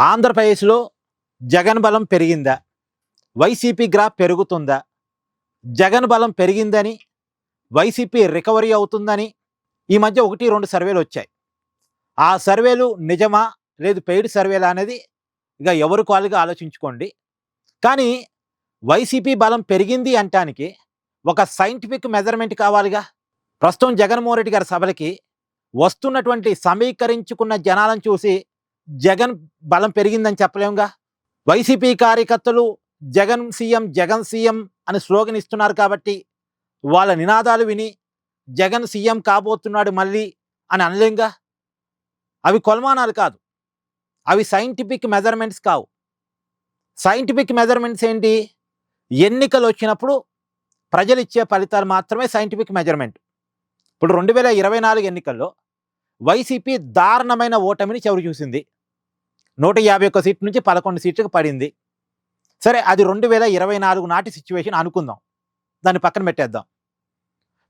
ఆంధ్రప్రదేశ్‌లో జగన్ బలం పెరిగిందా? వైసీపీ గ్రాఫ్ పెరుగుతుందా? జగన్ బలం పెరిగిందని, వైసీపీ రికవరీ అవుతుందని ఈ మధ్య 1, 2 సర్వేలొచ్చాయి. ఆ సర్వేలు నిజమా? లేదు పెయిడ్ సర్వేలా అనేది ఇక ఎవరికి వాళ్ళుగా ఆలోచించుకోండి. కానీ వైసీపీ బలం పెరిగింది అంటానికి ఒక సైంటిఫిక్ మెజర్‌మెంట్ కావాలిగా. ప్రస్తుతం జగన్మోహన్ రెడ్డి గారి సభలకి వస్తున్నటువంటి సమీకరించుకున్న జనాలను చూసి జగన్ బలం పెరిగిందని చెప్పలేముగా. వైసీపీ కార్యకర్తలు జగన్ సీఎం, జగన్ సీఎం అని స్లోగన్ ఇస్తున్నారు కాబట్టి వాళ్ళ నినాదాలు విని జగన్ సీఎం కాబోతున్నాడు మళ్ళీ అని అనలేంగా. అవి కొలమానాలు కాదు, అవి సైంటిఫిక్ మెజర్మెంట్స్ కావు. సైంటిఫిక్ మెజర్మెంట్స్ ఏంటి? ఎన్నికలు వచ్చినప్పుడు ప్రజలు ఇచ్చే ఫలితాలు మాత్రమే సైంటిఫిక్ మెజర్మెంట్. ఇప్పుడు 2024 ఎన్నికల్లో వైసీపీ దారుణమైన ఓటమిని చవి చూసింది. 151 సీట్ల నుంచి 11 సీట్లకు పడింది. సరే, అది 2024 నాటి సిచ్యువేషన్ అనుకుందాం, దాన్ని పక్కన పెట్టేద్దాం.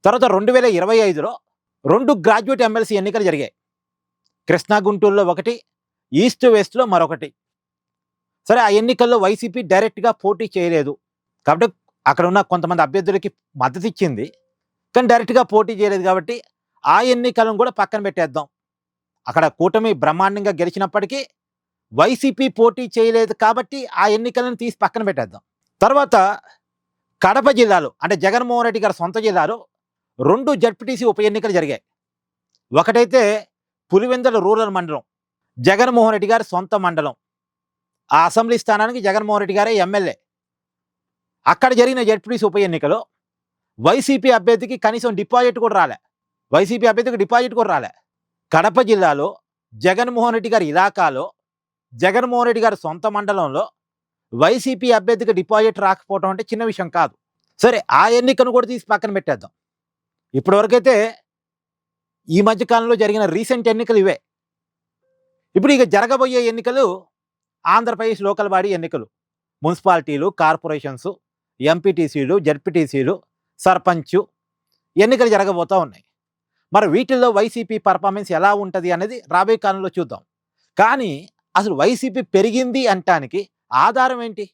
తర్వాత 2025లో 2 గ్రాడ్యుయేట్ ఎమ్మెల్సీ ఎన్నికలు జరిగాయి. కృష్ణా గుంటూరులో ఒకటి, ఈస్ట్ వెస్ట్లో మరొకటి. సరే, ఆ ఎన్నికల్లో వైసీపీ డైరెక్ట్గా పోటీ చేయలేదు కాబట్టి అక్కడ ఉన్న కొంతమంది అభ్యర్థులకి మద్దతు ఇచ్చింది, కానీ డైరెక్ట్గా పోటీ చేయలేదు కాబట్టి ఆ ఎన్నికలను కూడా పక్కన పెట్టేద్దాం. అక్కడ కూటమి బ్రహ్మాండంగా గెలిచినప్పటికీ వైసీపీ పోటీ చేయలేదు కాబట్టి ఆ ఎన్నికలను తీసి పక్కన పెట్టేద్దాం. తర్వాత కడప జిల్లాలో, అంటే జగన్మోహన్ రెడ్డి గారి సొంత జిల్లాలో 2 జడ్పీటీసీ ఉప ఎన్నికలు జరిగాయి. ఒకటైతే పులివెందుల రూరల్ మండలం, జగన్మోహన్ రెడ్డి గారి సొంత మండలం. ఆ అసెంబ్లీ స్థానానికి జగన్మోహన్ రెడ్డి గారే ఎమ్మెల్యే. అక్కడ జరిగిన జడ్పీటీసీ ఉప ఎన్నికలో వైసీపీ అభ్యర్థికి కనీసం డిపాజిట్ కూడా రాలే. కడప జిల్లాలో జగన్మోహన్ రెడ్డి గారి ఇలాకాలో, జగన్మోహన్ రెడ్డి గారి సొంత మండలంలో వైసీపీ అభ్యర్థికి డిపాజిట్ రాకపోవడం అంటే చిన్న విషయం కాదు. సరే, ఆ ఎన్నికను కూడా తీసి పక్కన పెట్టేద్దాం. ఇప్పటివరకైతే ఈ మధ్యకాలంలో జరిగిన రీసెంట్ ఎన్నికలు ఇవే. ఇప్పుడు ఇక జరగబోయే ఎన్నికలు ఆంధ్రప్రదేశ్ లోకల్ బాడీ ఎన్నికలు. మున్సిపాలిటీలు, కార్పొరేషన్స్, ఎంపీటీసీలు, జడ్పీటీసీలు, సర్పంచ్ ఎన్నికలు జరగబోతూ ఉన్నాయి. మరి వీటిల్లో వైసీపీ పర్ఫార్మెన్స్ ఎలా ఉంటుంది అనేది రాబోయే కాలంలో చూద్దాం. కానీ అసలు వైసీపీ పెరిగింది అంటానికి ఆధారం ఏంటి?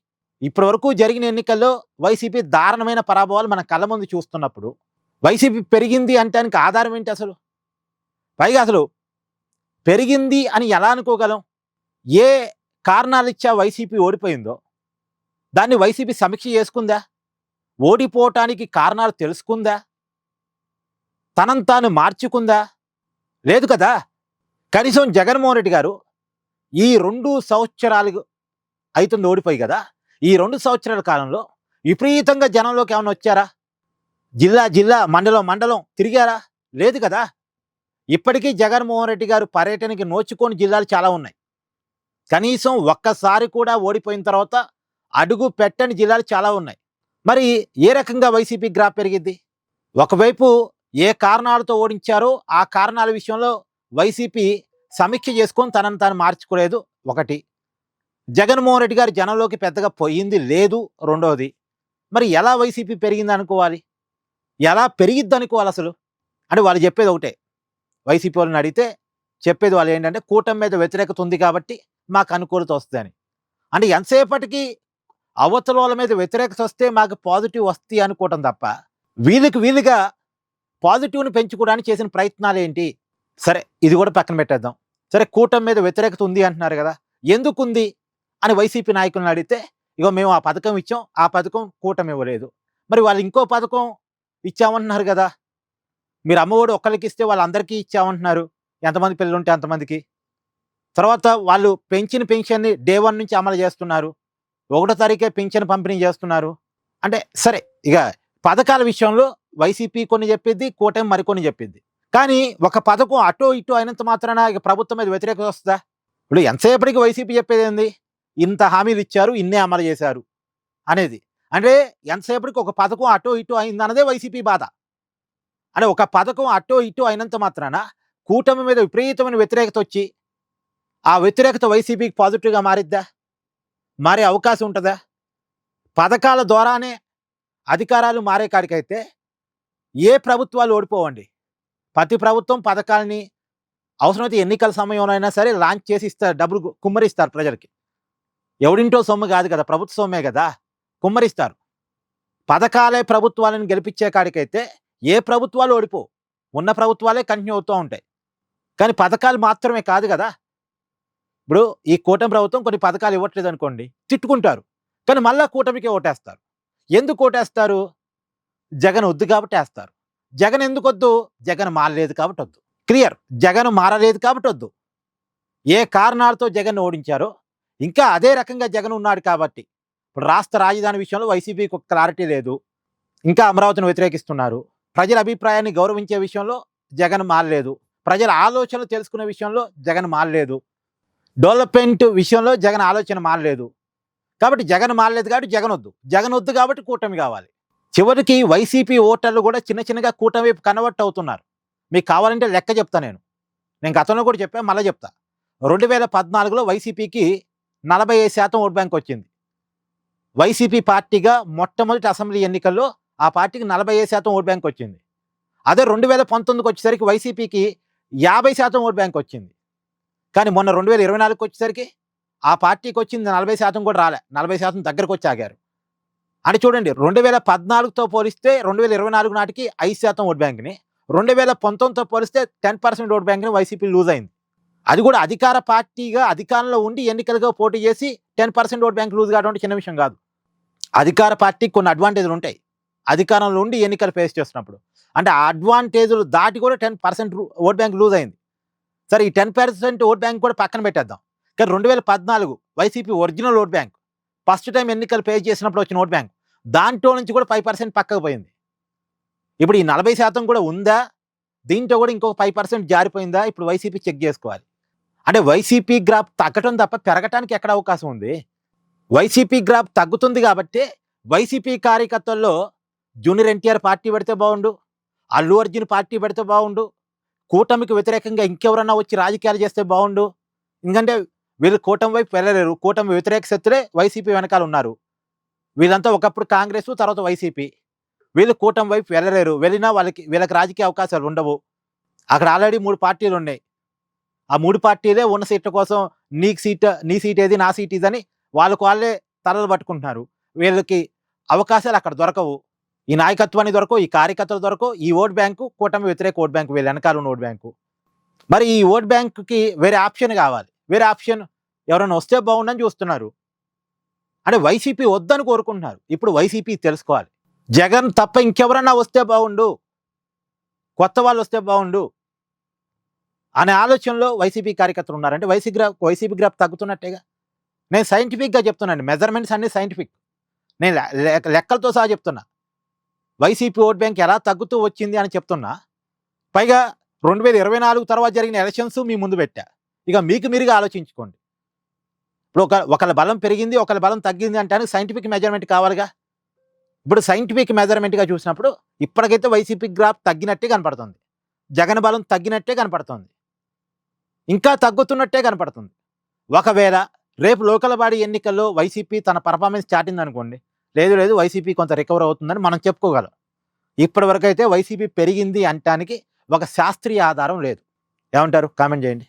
ఇప్పటివరకు జరిగిన ఎన్నికల్లో వైసీపీ దారుణమైన పరాభవాలు మన కళ్ళ ముందు చూస్తున్నప్పుడు వైసీపీ పెరిగింది అంటానికి ఆధారం ఏంటి అసలు? పైగా అసలు పెరిగింది అని ఎలా అనుకోగలం? ఏ కారణాలిచ్చా వైసీపీ ఓడిపోయిందో దాన్ని వైసీపీ సమీక్ష చేసుకుందా? ఓడిపోవటానికి కారణాలు తెలుసుకుందా? తనను తాను మార్చుకుందా? లేదు కదా. కనీసం జగన్మోహన్ రెడ్డి గారు ఈ 2 సంవత్సరాలు అవుతుంది ఓడిపోయి కదా, ఈ 2 సంవత్సరాల కాలంలో విపరీతంగా జనంలోకి ఏమైనా వచ్చారా? జిల్లా మండలం తిరిగారా? లేదు కదా. ఇప్పటికీ జగన్మోహన్ రెడ్డి గారు పర్యటనకి నోచుకోని జిల్లాలు చాలా ఉన్నాయి. కనీసం ఒక్కసారి కూడా ఓడిపోయిన తర్వాత అడుగు పెట్టని జిల్లాలు చాలా ఉన్నాయి. మరి ఏ రకంగా వైసీపీ గ్రాఫ్ పెరిగింది? ఒకవైపు ఏ కారణాలతో ఓడించారో ఆ కారణాల విషయంలో వైసీపీ సమీక్ష చేసుకొని తనను తాను మార్చుకోలేదు ఒకటి. జగన్మోహన్ రెడ్డి గారు జనంలోకి పెద్దగా పోయింది లేదు రెండోది. మరి ఎలా వైసీపీ పెరిగింది అనుకోవాలి? ఎలా పెరిగిద్ది అనుకోవాలి అసలు? అంటే వాళ్ళు చెప్పేది ఒకటే. వైసీపీ వాళ్ళని అడిగితే చెప్పేది వాళ్ళు ఏంటంటే కూటమి మీద వ్యతిరేకత ఉంది కాబట్టి మాకు అనుకూలత వస్తుందని. అంటే ఎంతసేపటికి అవతల వాళ్ళ మీద వ్యతిరేకత వస్తే మాకు పాజిటివ్ వస్తాయి అనుకోవటం తప్ప వీళ్ళుగా పాజిటివ్ని పెంచుకోవడానికి చేసిన ప్రయత్నాలు ఏంటి? సరే, ఇది కూడా పక్కన పెట్టేద్దాం. సరే, కూటమి మీద వ్యతిరేకత ఉంది అంటున్నారు కదా, ఎందుకుంది అని వైసీపీ నాయకులను అడిగితే ఇగో మేము ఆ పథకం ఇచ్చాం, ఆ పథకం కూటమి ఇవ్వలేదు. మరి వాళ్ళు ఇంకో పథకం ఇచ్చామంటున్నారు కదా, మీరు అమ్మఒడి ఒక్కరికి ఇస్తే వాళ్ళందరికీ ఇచ్చామంటున్నారు, ఎంతమంది పిల్లలు ఉంటే అంతమందికి. తర్వాత వాళ్ళు పెంచిన పెన్షన్ని డే 1 నుంచి అమలు చేస్తున్నారు, 1వ తారీఖే పెన్షన్ పంపిణీ చేస్తున్నారు. అంటే సరే, ఇక పథకాల విషయంలో వైసీపీ కొన్ని చెప్పిద్ది, కూటమి మరికొన్ని చెప్పిద్ది. కానీ ఒక పథకం అటో ఇటో అయినంత మాత్రాన ఇక ప్రభుత్వం మీద వ్యతిరేకత వస్తుందా? ఇప్పుడు ఎంతసేపటికి వైసీపీ చెప్పేది ఏంది? ఇంత హామీలు ఇచ్చారు, ఇన్నే అమలు చేశారు అనేది. అంటే ఎంతసేపటికి ఒక పథకం అటో ఇటో అయిందన్నదే వైసీపీ బాధ. అంటే ఒక పథకం అటో ఇటో అయినంత మాత్రాన కూటమి మీద విపరీతమైన వ్యతిరేకత వచ్చి ఆ వ్యతిరేకత వైసీపీకి పాజిటివ్గా మారిద్దా? మారే అవకాశం ఉంటుందా? పథకాల ద్వారానే అధికారాలు మారే కాడికైతే ఏ ప్రభుత్వాలు ఓడిపోవండి. ప్రతి ప్రభుత్వం పథకాలని అవసరమైతే ఎన్నికల సమయంలో అయినా సరే లాంచ్ చేసి ఇస్తారు, డబ్బులు కుమ్మరిస్తారు ప్రజలకి. ఎవడింటో సొమ్ము కాదు కదా, ప్రభుత్వ సొమ్మే కదా, కుమ్మరిస్తారు. పథకాలే ప్రభుత్వాలను గెలిపించే కాడికైతే ఏ ప్రభుత్వాలు ఓడిపోవు, ఉన్న ప్రభుత్వాలే కంటిన్యూ అవుతూ ఉంటాయి. కానీ పథకాలు మాత్రమే కాదు కదా. ఇప్పుడు ఈ కూటమి ప్రభుత్వం కొన్ని పథకాలు ఇవ్వట్లేదు అనుకోండి, తిట్టుకుంటారు. కానీ మళ్ళా కూటమికే ఓటేస్తారు. ఎందుకు ఓటేస్తారు? జగన్ వద్దు కాబట్టి వేస్తారు. జగన్ ఎందుకు వద్దు? జగన్ మారలేదు కాబట్టి వద్దు. క్లియర్. జగన్ మారలేదు కాబట్టి వద్దు. ఏ కారణాలతో జగన్ ఓడించారో ఇంకా అదే రకంగా జగన్ ఉన్నాడు కాబట్టి. ఇప్పుడు రాష్ట్ర రాజధాని విషయంలో వైసీపీకి ఒక క్లారిటీ లేదు, ఇంకా అమరావతిని వ్యతిరేకిస్తున్నారు. ప్రజల అభిప్రాయాన్ని గౌరవించే విషయంలో జగన్ మారలేదు. ప్రజల ఆలోచనలు తెలుసుకునే విషయంలో జగన్ మారలేదు. డెవలప్మెంట్ విషయంలో జగన్ ఆలోచన మారలేదు. కాబట్టి జగన్ మారలేదు కాబట్టి జగన్ వద్దు. జగన్ వద్దు కాబట్టి కూటమి కావాలి. చివరికి వైసీపీ ఓటర్లు కూడా చిన్న చిన్నగా కూటమి వైపు కన్వర్ట్ అవుతున్నారు. మీకు కావాలంటే లెక్క చెప్తా. నేను గతంలో కూడా చెప్పాను, మళ్ళీ చెప్తా. 2014లో వైసీపీకి 45% ఓట్ బ్యాంక్ వచ్చింది. వైసీపీ పార్టీగా మొట్టమొదటి అసెంబ్లీ ఎన్నికల్లో ఆ పార్టీకి 45% ఓట్ బ్యాంక్ వచ్చింది. అదే 2019కి వచ్చేసరికి వైసీపీకి 50% ఓట్ బ్యాంక్ వచ్చింది. కానీ మొన్న 2024కి వచ్చేసరికి ఆ పార్టీకి వచ్చింది 40% కూడా రాలే, 40% దగ్గరకు వచ్చి ఆగారు. అని చూడండి, 2014తో పోలిస్తే 2024 నాటికి 5% ఓట్ బ్యాంక్ని, 2019తో పోలిస్తే 10% ఓట్ బ్యాంక్ని వైసీపీ లూజ్ అయింది. అది కూడా అధికార పార్టీగా అధికారంలో ఉండి ఎన్నికలుగా పోటీ చేసి 10% ఓట్ బ్యాంక్ లూజ్ కావడం చిన్న విషయం కాదు. అధికార పార్టీకి కొన్ని అడ్వాంటేజ్లు ఉంటాయి అధికారంలో ఉండి ఎన్నికలు ఫేస్ చేస్తున్నప్పుడు. అంటే ఆ అడ్వాంటేజ్లు దాటి కూడా 10% ఓట్ బ్యాంక్ లూజ్ అయింది. సరే, ఈ 10% ఓట్ బ్యాంక్ కూడా పక్కన పెట్టేద్దాం. కానీ 2014 YCP original vote bank, first time ఎన్నికలు ఫేస్ చేసినప్పుడు వచ్చిన ఓట్ బ్యాంక్, దాంట్లో నుంచి కూడా 5% పక్కకు పోయింది. ఇప్పుడు ఈ 40% కూడా ఉందా? దీంట్లో కూడా ఇంకొక 5% జారిపోయిందా? ఇప్పుడు వైసీపీ చెక్ చేసుకోవాలి. అంటే వైసీపీ గ్రాఫ్ తగ్గటం తప్ప పెరగటానికి ఎక్కడ అవకాశం ఉంది? వైసీపీ గ్రాఫ్ తగ్గుతుంది కాబట్టి వైసీపీ కార్యకర్తల్లో జూనియర్ ఎన్టీఆర్ పార్టీ పెడితే బాగుండు, అల్లు అర్జున్ పార్టీ పెడితే బాగుండు, కూటమికి వ్యతిరేకంగా ఇంకెవరన్నా వచ్చి రాజకీయాలు చేస్తే బాగుండు. ఎందుకంటే వీళ్ళు కూటమి వైపు వెళ్ళలేరు. కూటమి వ్యతిరేక శక్తులే వైసీపీ వెనకాల ఉన్నారు. వీళ్ళంతా ఒకప్పుడు కాంగ్రెస్, తర్వాత వైసీపీ. వీళ్ళు కూటమి వైపు వెళ్ళలేరు. వెళ్ళినా వీళ్ళకి రాజకీయ అవకాశాలు ఉండవు. అక్కడ ఆల్రెడీ 3 పార్టీలు ఉన్నాయి. ఆ 3 పార్టీలే ఉన్న సీట్ల కోసం నీ సీట్ ఏది, నా సీట్ ఇది అని వాళ్ళే తలలు పట్టుకుంటున్నారు. వీళ్ళకి అవకాశాలు అక్కడ దొరకవు. ఈ నాయకత్వాన్ని దొరకవు, ఈ కార్యకర్తలు దొరకవు. ఈ ఓట్ బ్యాంకు కూటమి వ్యతిరేక ఓట్ బ్యాంకు, వీళ్ళ వెనకాల ఉన్న ఓట్ బ్యాంకు. మరి ఈ ఓట్ బ్యాంకుకి వేరే ఆప్షన్ కావాలి. వేరే ఆప్షన్ ఎవరైనా వస్తే బాగుండని చూస్తున్నారు. అంటే వైసీపీ వద్దని కోరుకుంటున్నారు. ఇప్పుడు వైసీపీ తెలుసుకోవాలి, జగన్ తప్ప ఇంకెవరన్నా వస్తే బాగుండు, కొత్త వాళ్ళు వస్తే బాగుండు అనే ఆలోచనలో వైసీపీ కార్యకర్తలు ఉన్నారంటే వైసీపీ గ్రాఫ్ తగ్గుతున్నట్టేగా. నేను సైంటిఫిక్గా చెప్తున్నాను, మెజర్మెంట్స్ అన్ని సైంటిఫిక్. నేను లెక్కలతో సహా చెప్తున్నా. వైసీపీ ఓట్ బ్యాంక్ ఎలా తగ్గుతూ వచ్చింది అని చెప్తున్నా. పైగా 2024 తర్వాత జరిగిన ఎలక్షన్స్ మీ ముందు పెట్టా. ఇక మీకు మీరుగా ఆలోచించుకోండి. ఇప్పుడు ఒకళ్ళ బలం పెరిగింది, ఒకళ్ళ బలం తగ్గింది అంటే సైంటిఫిక్ మెజర్మెంట్ కావాలిగా. ఇప్పుడు సైంటిఫిక్ మెజర్మెంట్గా చూసినప్పుడు ఇప్పటికైతే వైసీపీ గ్రాఫ్ తగ్గినట్టే కనపడుతుంది, జగన్ బలం తగ్గినట్టే కనపడుతుంది, ఇంకా తగ్గుతున్నట్టే కనపడుతుంది. ఒకవేళ రేపు లోకల్ బాడీ ఎన్నికల్లో వైసీపీ తన పర్ఫార్మెన్స్ చాటింది అనుకోండి, లేదు వైసీపీ కొంత రికవర్ అవుతుందని మనం చెప్పుకోగలం. ఇప్పటి వరకు అయితే వైసీపీ పెరిగింది అనటానికి ఒక శాస్త్రీయ ఆధారం లేదు. ఏమంటారు? కామెంట్ చేయండి.